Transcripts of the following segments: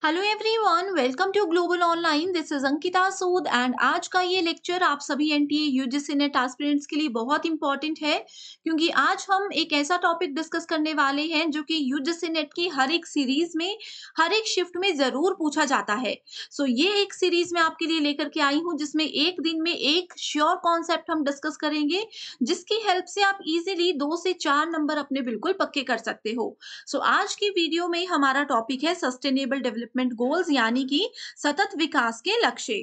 Hello everyone, welcome to Global Online. This is Ankita Sood and आज का ये लेक्चर आप सभी एनटीए यूजीसी नेट एस्पिरेंट्स के लिए बहुत इंपॉर्टेंट है, क्योंकि आज हम एक ऐसा टॉपिक डिस्कस करने वाले हैं जो कि यूजीसी नेट की हर एक सीरीज में, हर एक शिफ्ट में जरूर पूछा जाता है। ये एक सीरीज में आपके लिए लेकर के आई हूँ जिसमें एक दिन में एक श्योर कॉन्सेप्ट हम डिस्कस करेंगे, जिसकी हेल्प से आप इजीली 2 से 4 नंबर अपने बिल्कुल पक्के कर सकते हो। आज की वीडियो में हमारा टॉपिक है सस्टेनेबल डेवलपमेंट गोल्स, यानी कि सतत विकास के लक्ष्य।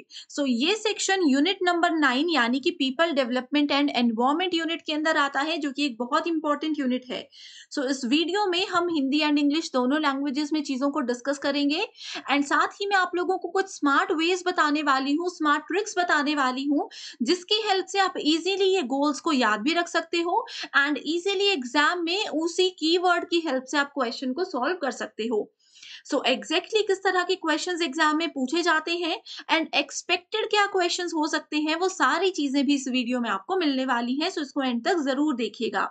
ये सेक्शन यूनिट नंबर 9 यानी कि people development and environment unit के अंदर आता है, जो कि एक बहुत इंपॉर्टेंट यूनिट है। इस वीडियो में हम हिंदी एंड इंग्लिश दोनों लैंग्वेजेस में चीजों को डिस्कस करेंगे एंड साथ ही मैं आप लोगों को कुछ स्मार्ट वेज बताने वाली हूँ, स्मार्ट ट्रिक्स बताने वाली हूँ, जिसकी हेल्प से आप इजीली ये गोल्स को याद भी रख सकते हो एंड इजीली एग्जाम में उसी कीवर्ड की हेल्प से आप क्वेश्चन को सॉल्व कर सकते हो। एग्जैक्टली किस तरह के क्वेश्चंस एग्जाम में पूछे जाते हैं एंड एक्सपेक्टेड क्या क्वेश्चंस हो सकते हैं, वो सारी चीजें भी इस वीडियो में आपको मिलने वाली हैं। इसको एंड तक जरूर देखिएगा।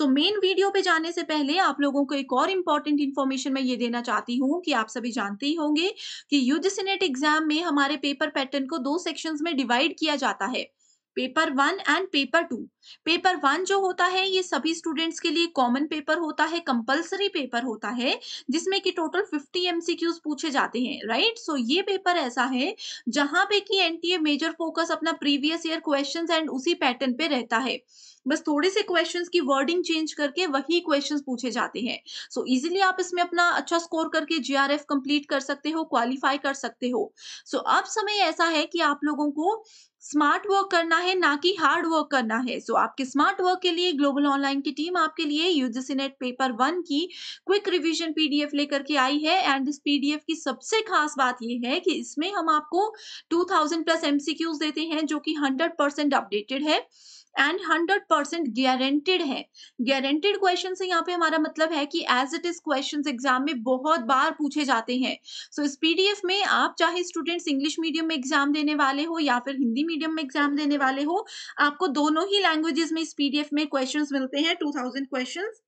मेन वीडियो पे जाने से पहले आप लोगों को एक और इम्पॉर्टेंट इन्फॉर्मेशन मैं ये देना चाहती हूँ कि आप सभी जानते ही होंगे कि यूजीसी नेट एग्जाम में हमारे पेपर पैटर्न को 2 सेक्शंस में डिवाइड किया जाता है, पेपर 1 एंड पेपर 2। पेपर 1 जो होता है ये सभी स्टूडेंट्स के लिए कॉमन पेपर होता है, कंपलसरी पेपर होता है, जिसमें कि टोटल 50 एमसीक्यूज पूछे जाते हैं, राइट। ये पेपर ऐसा है जहां पे कि एनटीए मेजर फोकस अपना प्रीवियस ईयर क्वेश्चंस एंड उसी पैटर्न पे रहता है, बस थोड़े से क्वेश्चंस की वर्डिंग चेंज करके वही क्वेश्चंस पूछे जाते हैं। इजीली आप इसमें अपना अच्छा स्कोर करके जीआरएफ कंप्लीट कर सकते हो, क्वालिफाई कर सकते हो। अब समय ऐसा है कि आप लोगों को स्मार्ट वर्क करना है, ना कि हार्ड वर्क करना है। आपके स्मार्ट वर्क के लिए ग्लोबल ऑनलाइन की टीम आपके लिए यूजीसी नेट पेपर 1 की क्विक रिवीजन पीडीएफ लेकर के आई है एंड इस पीडीएफ की सबसे खास बात ये है कि इसमें हम आपको 2000 प्लस एमसीक्यूज देते हैं, जो कि 100% अपडेटेड है एंड 100% गारंटेड है। गारंटेड क्वेश्चन से यहाँ पे हमारा मतलब है कि as it is questions exam में बहुत बार पूछे जाते हैं। इस पीडीएफ में आप चाहे स्टूडेंट्स इंग्लिश मीडियम में एग्जाम देने वाले हो या फिर हिंदी मीडियम में एग्जाम देने वाले हो, आपको दोनों ही लैंग्वेजेस में इस पीडीएफ में क्वेश्चंस मिलते हैं, 2000 क्वेश्चंस।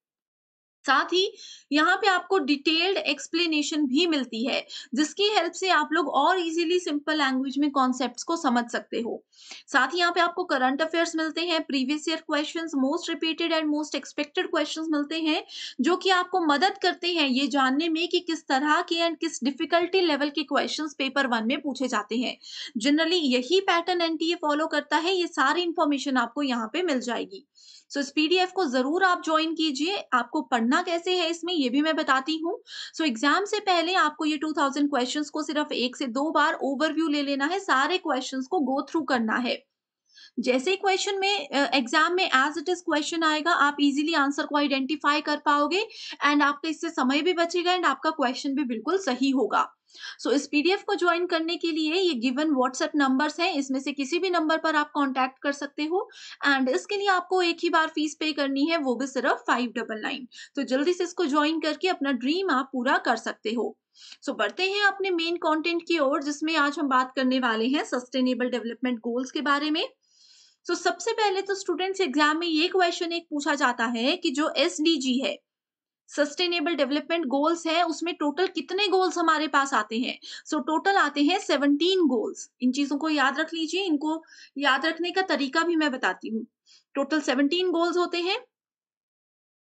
साथ ही यहाँ पे आपको डिटेल्ड एक्सप्लेनेशन भी मिलती है, जिसकी हेल्प से आप लोग और इजीली सिंपल लैंग्वेज में कॉन्सेप्ट्स को समझ सकते हो। साथ ही यहाँ पे आपको करंट अफेयर्स मिलते हैं, previous year questions, most repeated and most expected questions मिलते हैं, जो कि आपको मदद करते हैं ये जानने में कि किस तरह के एंड किस डिफिकल्टी लेवल के क्वेश्चंस पेपर 1 में पूछे जाते हैं। जनरली यही पैटर्न एनटीए फॉलो करता है, ये सारी इंफॉर्मेशन आपको यहाँ पे मिल जाएगी। इस पीडीएफ को जरूर आप ज्वाइन कीजिए। आपको पढ़ना कैसे है इसमें ये भी मैं बताती हूँ। एग्जाम से पहले आपको ये 2000 क्वेश्चंस को सिर्फ 1 से 2 बार ओवरव्यू ले लेना है, सारे क्वेश्चंस को गो थ्रू करना है। जैसे ही क्वेश्चन में एग्जाम में एज इट इज क्वेश्चन आएगा, आप इजीली आंसर को आइडेंटिफाई कर पाओगे एंड आपका इससे समय भी बचेगा एंड आपका क्वेश्चन भी बिल्कुल सही होगा। इस पीडीएफ को ज्वाइन करने के लिए ये गिवन व्हाट्सएप नंबर्स हैं, इसमें से किसी भी नंबर पर आप कांटेक्ट कर सकते हो एंड इसके लिए आपको एक ही बार फीस पे करनी है, वो भी सिर्फ 599। जल्दी से इसको ज्वाइन करके अपना ड्रीम आप पूरा कर सकते हो। बढ़ते हैं अपने मेन कंटेंट की ओर, जिसमें आज हम बात करने वाले हैं सस्टेनेबल डेवलपमेंट गोल्स के बारे में। सबसे पहले तो स्टूडेंट्स एग्जाम में ये क्वेश्चन एक पूछा जाता है कि जो एसडीजी है, सस्टेनेबल डेवलपमेंट गोल्स है, उसमें टोटल कितने गोल्स हमारे पास आते हैं। टोटल आते हैं 17 गोल्स। इन चीजों को याद रख लीजिए, इनको याद रखने का तरीका भी मैं बताती हूँ। टोटल 17 गोल्स होते हैं।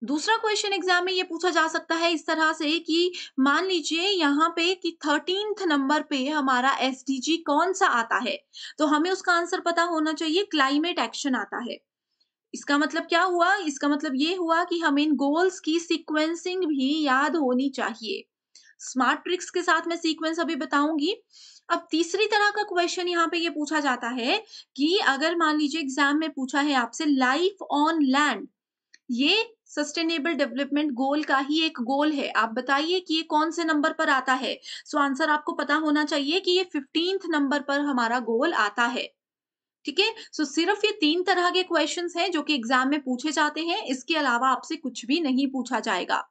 दूसरा क्वेश्चन एग्जाम में ये पूछा जा सकता है इस तरह से कि मान लीजिए यहाँ पे कि 13th नंबर पे हमारा एसडीजी कौन सा आता है, तो हमें उसका आंसर पता होना चाहिए, क्लाइमेट एक्शन आता है। इसका मतलब क्या हुआ? इसका मतलब ये हुआ कि हमें इन गोल्स की सीक्वेंसिंग भी याद होनी चाहिए। स्मार्ट ट्रिक्स के साथ मैं सीक्वेंस अभी बताऊंगी। अब तीसरी तरह का क्वेश्चन यहाँ पे ये पूछा जाता है कि अगर मान लीजिए एग्जाम में पूछा है आपसे लाइफ ऑन लैंड, ये सस्टेनेबल डेवलपमेंट गोल का ही एक गोल है, आप बताइए कि ये कौन से नंबर पर आता है। आंसर आपको पता होना चाहिए कि ये 15th नंबर पर हमारा गोल आता है। ठीक है। सिर्फ ये 3 तरह के क्वेश्चंस हैं जो कि एग्जाम में पूछे जाते हैं, इसके अलावा आपसे कुछ भी नहीं पूछा जाएगा।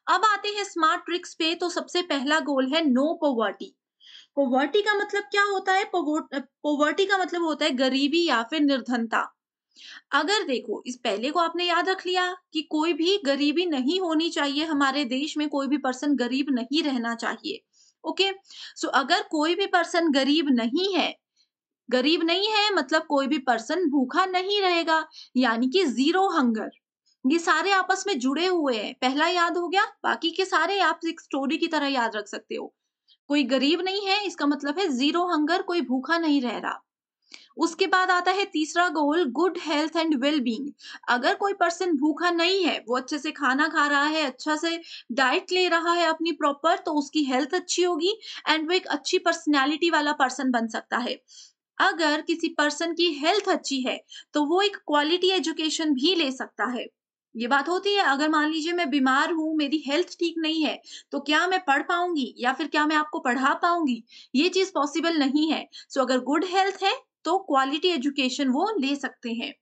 अब आते हैं स्मार्ट ट्रिक्स पे। सबसे पहला गोल है नो पॉवर्टी। पॉवर्टी का मतलब क्या होता है? पॉवर्टी का मतलब होता है गरीबी या फिर निर्धनता। अगर देखो, इस पहले को आपने याद रख लिया कि कोई भी गरीबी नहीं होनी चाहिए, हमारे देश में कोई भी पर्सन गरीब नहीं रहना चाहिए। ओके। सो अगर कोई भी पर्सन गरीब नहीं है मतलब कोई भी पर्सन भूखा नहीं रहेगा, यानी कि ज़ीरो हंगर। ये सारे आपस में जुड़े हुए हैं। पहला याद हो गया, बाकी के सारे आप एक स्टोरी की तरह याद रख सकते हो। कोई गरीब नहीं है इसका मतलब है ज़ीरो हंगर, कोई भूखा नहीं रह रहा। उसके बाद आता है तीसरा goal, good health and well being. अगर कोई पर्सन भूखा नहीं है, वो अच्छे से खाना खा रहा है, अच्छा से डाइट ले रहा है अपनी प्रॉपर, तो उसकी हेल्थ अच्छी होगी एंड वो एक अच्छी पर्सनैलिटी वाला पर्सन बन सकता है। अगर किसी पर्सन की हेल्थ अच्छी है, तो वो एक क्वालिटी एजुकेशन भी ले सकता है। ये बात होती है, अगर मान लीजिए मैं बीमार हूँ, मेरी हेल्थ ठीक नहीं है, तो क्या मैं पढ़ पाऊँगी या फिर क्या मैं आपको पढ़ा पाऊँगी? ये चीज़ पॉसिबल नहीं है। सो अगर गुड हेल्थ है, तो क्वालिटी एजुकेशन वो ले सकते हैं।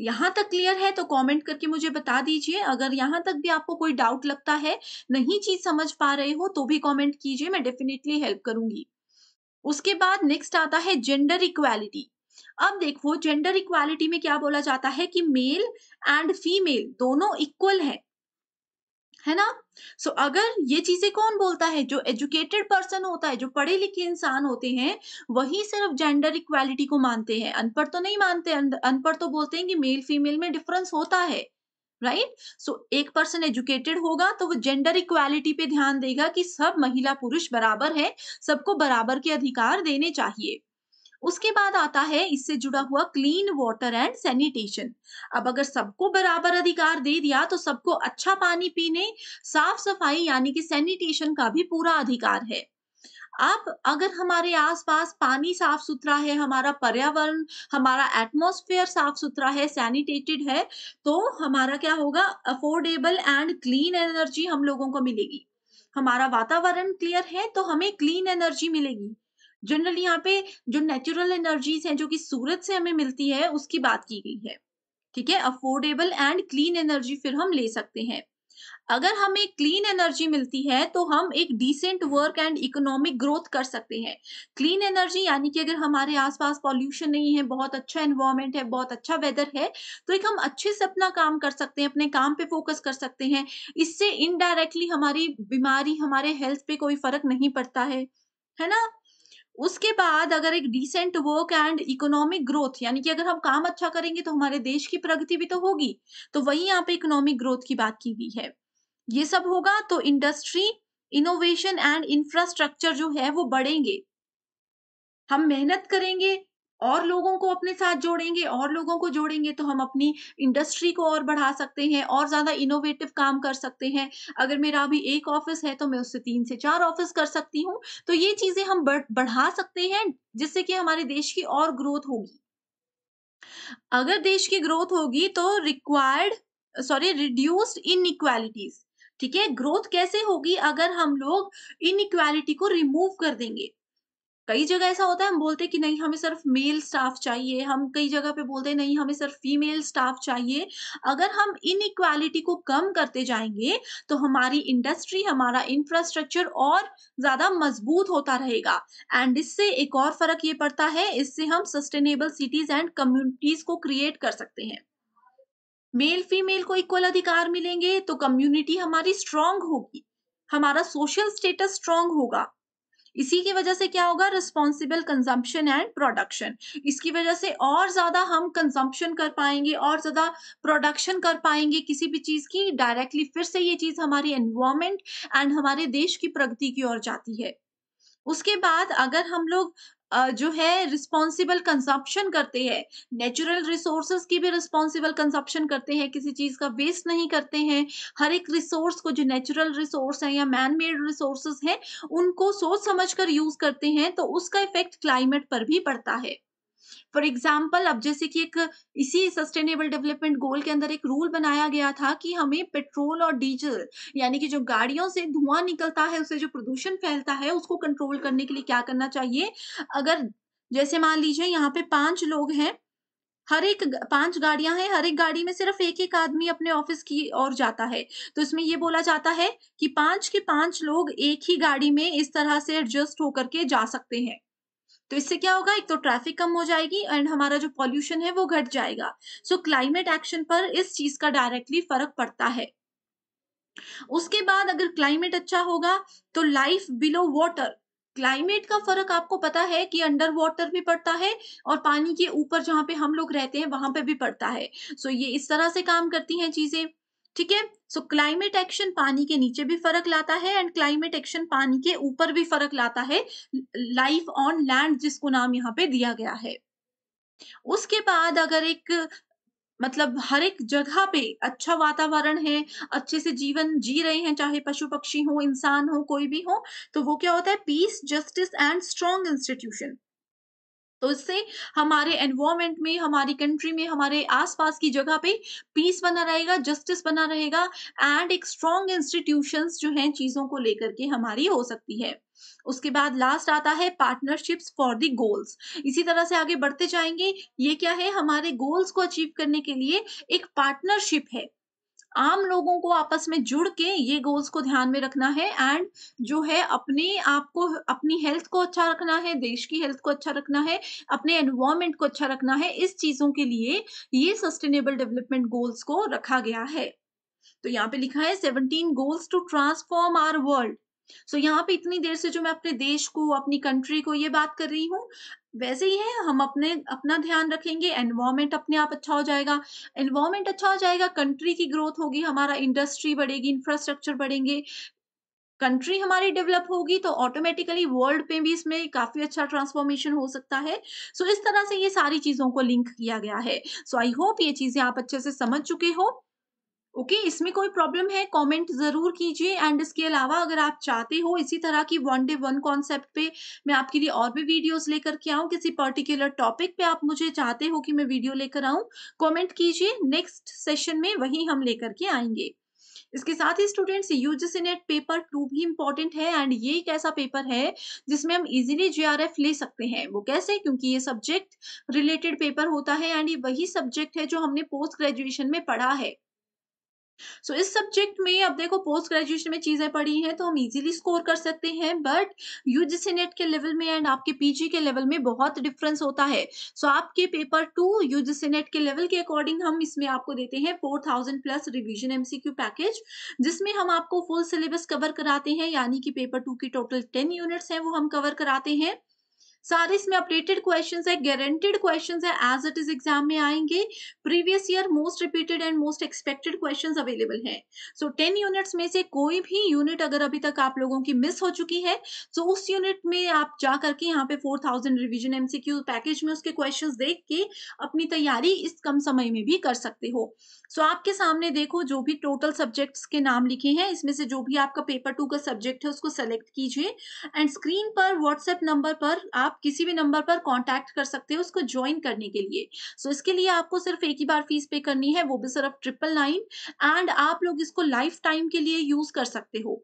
यहाँ तक क्लियर है तो कमेंट करके मुझे बता दीजिए। अगर यहाँ तक भी आपको कोई डाउट लगता है, नहीं चीज़ समझ पा रहे हो, तो भी कमेंट कीजिए, मैं डेफिनिटली हेल्प करूँगी। उसके बाद नेक्स्ट आता है जेंडर इक्वालिटी। अब देखो जेंडर इक्वालिटी में क्या बोला जाता है कि मेल एंड फीमेल दोनों इक्वल हैं, है ना? सो अगर ये चीज़ें कौन बोलता है? जो एजुकेटेड पर्सन होता है, जो पढ़े-लिखे इंसान होते हैं, वही सिर्फ जेंडर इक्वालिटी को मानते हैं। अनपढ़ तो नहीं मानते, अनपढ़ तो बोलते हैं कि मेल-फीमेल में डिफरेंस होता है, राइट? सो एक पर्सन एजुकेटेड होगा तो वो जेंडर इक्वालिटी पे ध्यान देगा कि सब महिला-पुरुष बराबर हैं, सबको बराबर के अधिकार देने चाहिए। उसके बाद आता है इससे जुड़ा हुआ क्लीन वाटर एंड सैनिटेशन। अब अगर सबको बराबर अधिकार दे दिया तो सबको अच्छा पानी पीने, साफ सफाई यानी कि सैनिटेशन का भी पूरा अधिकार है। अब अगर हमारे आसपास पानी साफ सुथरा है, हमारा पर्यावरण, हमारा एटमॉस्फेयर साफ सुथरा है, सैनिटेटेड है, तो हमारा क्या होगा, अफोर्डेबल एंड क्लीन एनर्जी हम लोगों को मिलेगी। हमारा वातावरण क्लियर है तो हमें क्लीन एनर्जी मिलेगी। जनरली यहाँ पे जो नेचुरल एनर्जीज हैं जो कि सूरज से हमें मिलती है उसकी बात की गई है। ठीक है, अफोर्डेबल एंड क्लीन एनर्जी फिर हम ले सकते हैं। अगर हमें क्लीन एनर्जी मिलती है तो हम एक decent work and economic growth कर सकते हैं। क्लीन एनर्जी यानी कि अगर हमारे आसपास पॉल्यूशन नहीं है, बहुत अच्छा एनवायरनमेंट है, बहुत अच्छा वेदर है, तो एक हम अच्छे से अपना काम कर सकते हैं, अपने काम पे फोकस कर सकते हैं। इससे इनडायरेक्टली हमारी बीमारी, हमारे हेल्थ पे कोई फर्क नहीं पड़ता है ना? उसके बाद अगर एक decent work and economic growth यानी कि अगर हम काम अच्छा करेंगे तो हमारे देश की प्रगति भी तो होगी। तो वही यहाँ पे इकोनॉमिक ग्रोथ की बात की गई है। ये सब होगा तो इंडस्ट्री, इनोवेशन एंड इंफ्रास्ट्रक्चर जो है वो बढ़ेंगे। हम मेहनत करेंगे और लोगों को अपने साथ जोड़ेंगे और लोगों को जोड़ेंगे तो हम अपनी इंडस्ट्री को और बढ़ा सकते हैं और ज़्यादा इनोवेटिव काम कर सकते हैं। अगर मेरा अभी 1 ऑफ़िस है तो मैं उससे 3 से 4 ऑफ़िस कर सकती हूँ। तो ये चीज़ें हम बढ़ा सकते हैं जिससे कि हमारे देश की और ग्रोथ होगी। अगर देश की ग्रोथ होगी तो रिड्यूस्ड इनइक्वालिटीज। ठीक है, ग्रोथ कैसे होगी? अगर हम लोग इनइक्वालिटी को रिमूव कर देंगे। कई जगह ऐसा होता है हम बोलते हैं कि नहीं हमें सिर्फ मेल स्टाफ चाहिए, हम कई जगह पे बोलते हैं नहीं हमें सिर्फ फीमेल स्टाफ चाहिए। अगर हम इनइक्वालिटी को कम करते जाएंगे तो हमारी इंडस्ट्री, हमारा इंफ्रास्ट्रक्चर और ज्यादा मजबूत होता रहेगा। एंड इससे एक और फर्क ये पड़ता है, इससे हम सस्टेनेबल सिटीज एंड कम्युनिटीज को क्रिएट कर सकते हैं। मेल फीमेल को इक्वल अधिकार मिलेंगे तो कम्युनिटी हमारी स्ट्रांग होगी, हमारा सोशल स्टेटस स्ट्रांग होगा। इसी की वजह से क्या होगा, रिस्पॉन्सिबल कंजम्पशन एंड प्रोडक्शन। इसकी वजह से और ज्यादा हम कंजम्पशन कर पाएंगे और ज्यादा प्रोडक्शन कर पाएंगे किसी भी चीज की डायरेक्टली। फिर से ये चीज हमारी एनवायरमेंट एंड हमारे देश की प्रगति की ओर जाती है। उसके बाद अगर हम लोग जो है रिस्पॉन्सिबल कंजप्शन करते हैं, नेचुरल रिसोर्सेज की भी रिस्पॉन्सिबल कंजप्शन करते हैं, किसी चीज का वेस्ट नहीं करते हैं। हर एक रिसोर्स को, जो नेचुरल रिसोर्स है या मैन मेड रिसोर्सेज हैं, उनको सोच समझ कर यूज करते हैं तो उसका इफेक्ट क्लाइमेट पर भी पड़ता है। फॉर एग्जाम्पल अब जैसे कि एक इसी सस्टेनेबल डेवलपमेंट गोल के अंदर एक रूल बनाया गया था कि हमें पेट्रोल और डीजल यानी कि जो गाड़ियों से धुआं निकलता है, उससे जो प्रदूषण फैलता है, उसको कंट्रोल करने के लिए क्या करना चाहिए। अगर जैसे मान लीजिए यहाँ पे 5 लोग हैं, हर एक 5 गाड़ियां हैं, हर एक गाड़ी में सिर्फ एक एक आदमी अपने ऑफिस की ओर जाता है। तो इसमें ये बोला जाता है कि 5 के 5 लोग एक ही गाड़ी में इस तरह से एडजस्ट होकर के जा सकते हैं। तो इससे क्या होगा, एक तो ट्रैफिक कम हो जाएगी एंड हमारा जो पॉल्यूशन है वो घट जाएगा। सो क्लाइमेट एक्शन पर इस चीज का डायरेक्टली फर्क पड़ता है। उसके बाद अगर क्लाइमेट अच्छा होगा तो लाइफ बिलो वाटर, क्लाइमेट का फ़र्क आपको पता है कि अंडर वाटर भी पड़ता है और पानी के ऊपर जहाँ पे हम लोग रहते हैं वहाँ पे भी पड़ता है। सो ये इस तरह से काम करती हैं चीज़ें, ठीक है? सो क्लाइमेट एक्शन पानी के नीचे भी फ़र्क लाता है एंड क्लाइमेट एक्शन पानी के ऊपर भी फ़र्क लाता है, ल लाइफ ऑन लैंड जिसको नाम यहाँ पे दिया गया है। उसके बाद अगर एक मतलब हर एक जगह पे अच्छा वातावरण है, अच्छे से जीवन जी रहे हैं, चाहे पशु-पक्षी हों, इंसान हो, कोई भी हो, तो वो क्या होता है peace, justice and strong institution. तो इससे हमारे एनवायरनमेंट में, हमारी कंट्री में, हमारे आस-पास की जगह पे पीस बना रहेगा, जस्टिस बना रहेगा एंड एक स्ट्रॉन्ग इंस्टीट्यूशंस जो हैं चीज़ों को लेकर के हमारी हो सकती है। उसके बाद लास्ट आता है पार्टनरशिप्स फॉर द गोल्स। इसी तरह से आगे बढ़ते जाएँगे, ये क्या है हमारे गोल्स को अचीव करने के लिए एक पार्टनरशिप है। आम लोगों को आपस में जुड़ के ये गोल्स को ध्यान में रखना है एंड जो है अपने आप को, अपनी हेल्थ को अच्छा रखना है, देश की हेल्थ को अच्छा रखना है, अपने एनवायरनमेंट को अच्छा रखना है। इस चीज़ों के लिए ये सस्टेनेबल डेवलपमेंट गोल्स को रखा गया है। तो यहाँ पे लिखा है 17 goals to transform our world. So यहाँ पे इतनी देर से जो मैं अपने देश को, अपनी कंट्री को ये बात कर रही हूँ, वैसे ही है हम अपना ध्यान रखेंगे, एनवायरनमेंट अपने आप अच्छा हो जाएगा। एनवायरनमेंट अच्छा हो जाएगा, कंट्री की ग्रोथ होगी, हमारा इंडस्ट्री बढ़ेगी, इंफ्रास्ट्रक्चर बढ़ेंगे, कंट्री हमारी डेवलप होगी तो ऑटोमेटिकली वर्ल्ड में भी इसमें काफ़ी अच्छा ट्रांसफॉर्मेशन हो सकता है। सो इस तरह से ये सारी चीज़ों को लिंक किया गया है। सो आई होप ये चीज़ें आप अच्छे से समझ चुके हो। ओके, इसमें कोई प्रॉब्लम है कमेंट ज़रूर कीजिए एंड इसके अलावा अगर आप चाहते हो इसी तरह की वन डे वन कॉन्सेप्ट पे मैं आपके लिए और भी वीडियोस लेकर के आऊँ, किसी पर्टिकुलर टॉपिक पे आप मुझे चाहते हो कि मैं वीडियो लेकर आऊँ, कमेंट कीजिए, नेक्स्ट सेशन में वही हम लेकर के आएँगे। इसके साथ ही स्टूडेंट्स यूजीसी नेट पेपर 2 भी इम्पोर्टेंट है एंड ये एक ऐसा पेपर है जिसमें हम इज़िली जेआरएफ ले सकते हैं। वो कैसे? क्योंकि ये सब्जेक्ट रिलेटेड पेपर होता है एंड ये वही सब्जेक्ट है जो हमने पोस्ट ग्रेजुएशन में पढ़ा है। सो इस सब्जेक्ट में अब देखो पोस्ट ग्रेजुएशन में चीज़ें पढ़ी हैं तो हम इज़िली स्कोर कर सकते हैं, बट यूजीसी नेट के लेवल में एंड आपके पीजी के लेवल में बहुत डिफरेंस होता है। सो आपके पेपर 2 यूजीसी नेट के लेवल के अकॉर्डिंग हम इसमें आपको देते हैं 4000 प्लस रिवीजन एमसीक्यू पैकेज, जिसमें हम आपको फुल सिलेबस कवर कराते हैं, यानी कि पेपर 2 की टोटल 10 यूनिट्स हैं वो हम कवर कराते हैं। सारे इसमें अपडेटेड क्वेश्चंस है, गारंटीड क्वेश्चंस है, एज इट इज एग्जाम में आएंगे। Previous year most repeated and most expected questions available हैं। सो 10 यूनिट्स में से कोई भी यूनिट अगर अभी तक आप लोगों की मिस हो चुकी है, तो उस यूनिट में आप जा करके यहाँ पे 4000 रिवीजन एमसीक्यू पैकेज में उसके क्वेश्चंस देख के अपनी तैयारी इस कम समय में भी कर सकते हो। सो आपके सामने देखो जो भी टोटल सब्जेक्ट्स के नाम लिखे हैं, इसमें से जो भी आपका पेपर 2 का सब्जेक्ट है उसको सेलेक्ट कीजिए एंड स्क्रीन पर व्हाट्सएप नंबर पर आप किसी भी नंबर पर कांटेक्ट कर सकते हो उसको ज्वाइन करने के लिए। सो इसके लिए आपको सिर्फ एक ही बार फीस पे करनी है, वो भी सिर्फ 999 एंड आप लोग इसको लाइफ टाइम के लिए यूज कर सकते हो।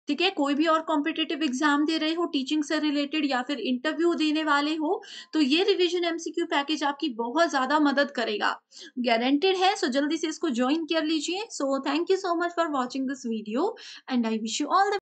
ठीक है, कोई भी और कॉम्पिटिटिव एग्जाम दे रहे हो, टीचिंग से रिलेटेड या फिर इंटरव्यू देने वाले हो, तो ये रिवीजन एमसीक्यू पैकेज आपकी बहुत ज्यादा मदद करेगा, गारंटेड है। सो जल्दी से इसको ज्वाइन कर लीजिए। So thank you so much for watching this video and I wish you all the